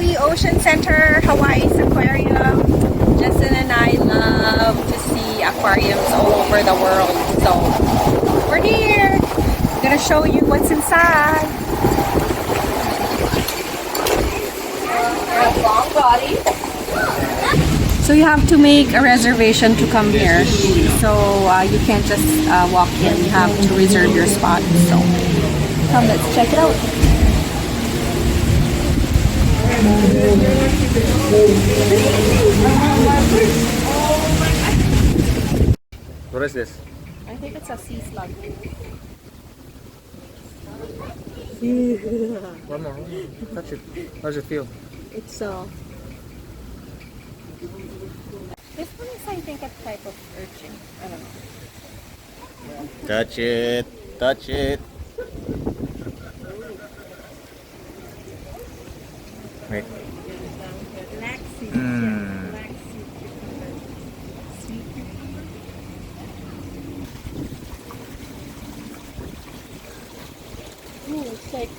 Maui Ocean Center, Hawaii's Aquarium. Justin and I love to see aquariums all over the world. So we're here. I'm gonna show you what's inside. Long body. So you have to make a reservation to come here. So you can't just walk in. You have to reserve your spot. So come, let's check it out. What is this? I think it's a sea slug. One more. Touch it. How does it feel? It's this one is, I think, a type of urchin. I don't know. Touch it. Touch it. Wait. Black sea. Mm. Black sea cucumber. Sweet cucumber. Ooh, it's like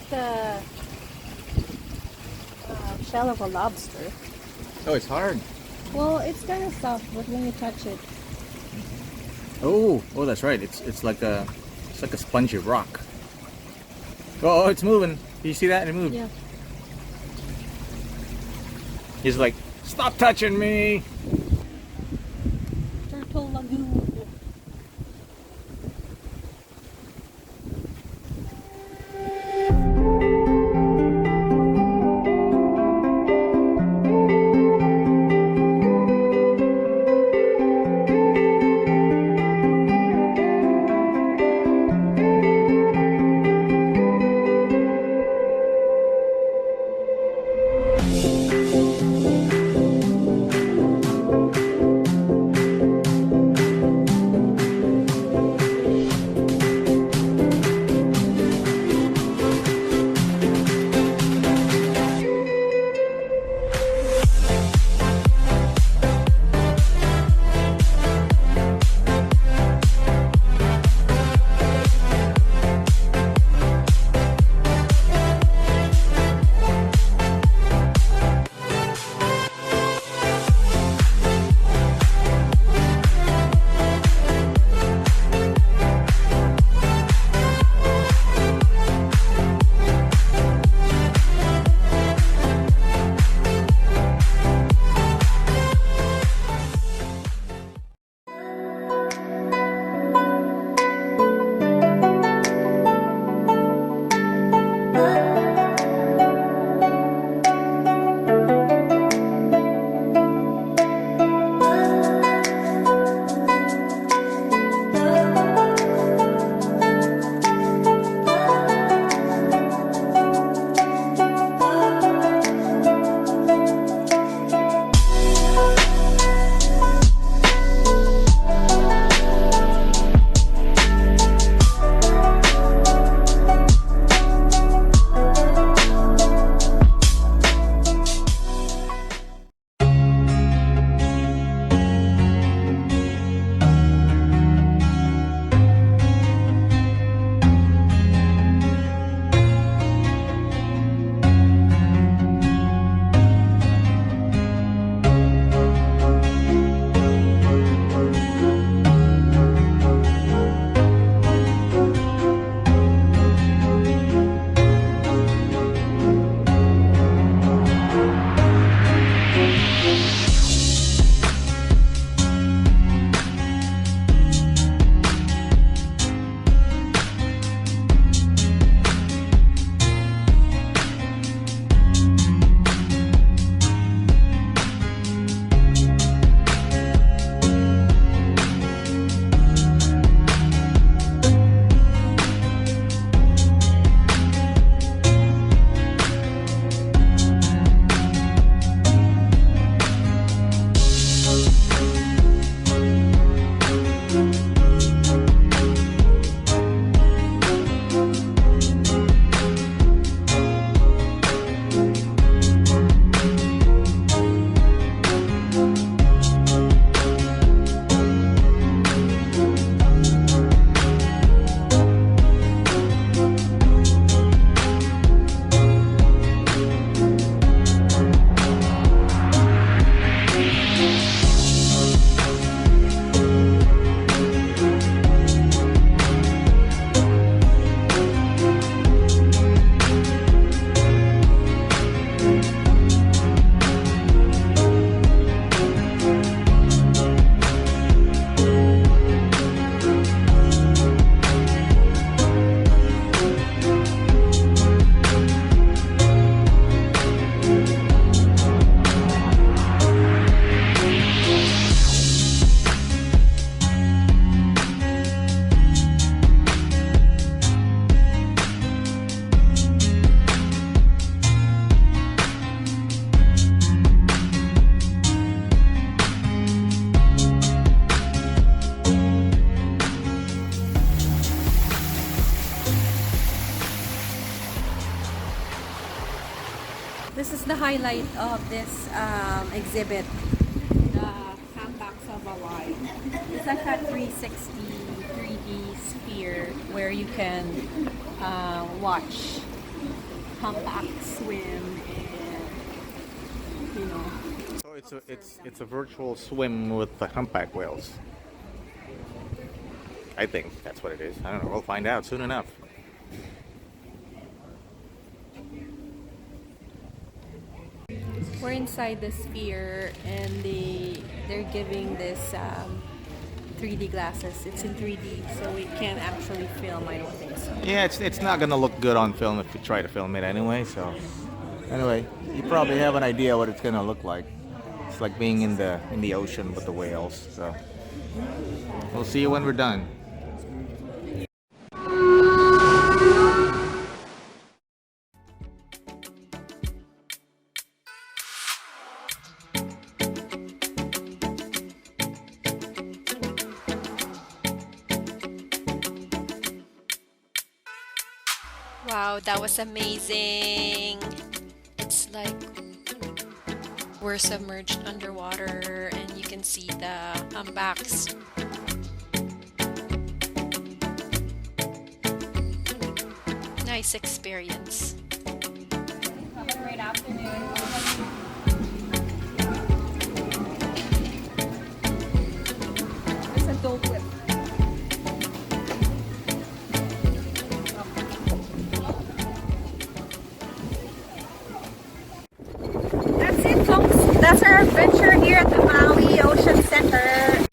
the shell of a lobster. Oh, it's hard. Well, it's kind of soft, but when you touch it, Oh, that's right. It's like a spongy rock. Oh, it's moving. Do you see that? It moved. yeah. He's like, stop touching me. Turtle Lagoon. the highlight of this exhibit, the Humpbacks of Hawaii. It's like a 360 3D sphere where you can watch humpbacks swim and, you know. So it's a virtual swim with the humpback whales. I think that's what it is. I don't know. We'll find out soon enough. We're inside the sphere and they're giving this 3D glasses. It's in 3D, so we can't actually film. I don't think so. Yeah, it's not gonna look good on film if you try to film it anyway. So anyway, you probably have an idea what it's gonna look like. It's like being in the ocean with the whales. So we'll see you when we're done. Wow, that was amazing. It's like we're submerged underwater and you can see the humpbacks. Nice experience. Have a great afternoon. It's a dope whip. That's it, folks. That's our adventure here at the Maui Ocean Center.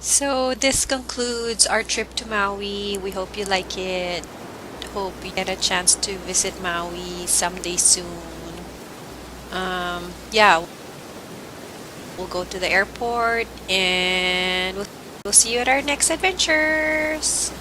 So this concludes our trip to Maui. We hope you like it. Hope you get a chance to visit Maui someday soon. Yeah, we'll go to the airport and we'll see you at our next adventures.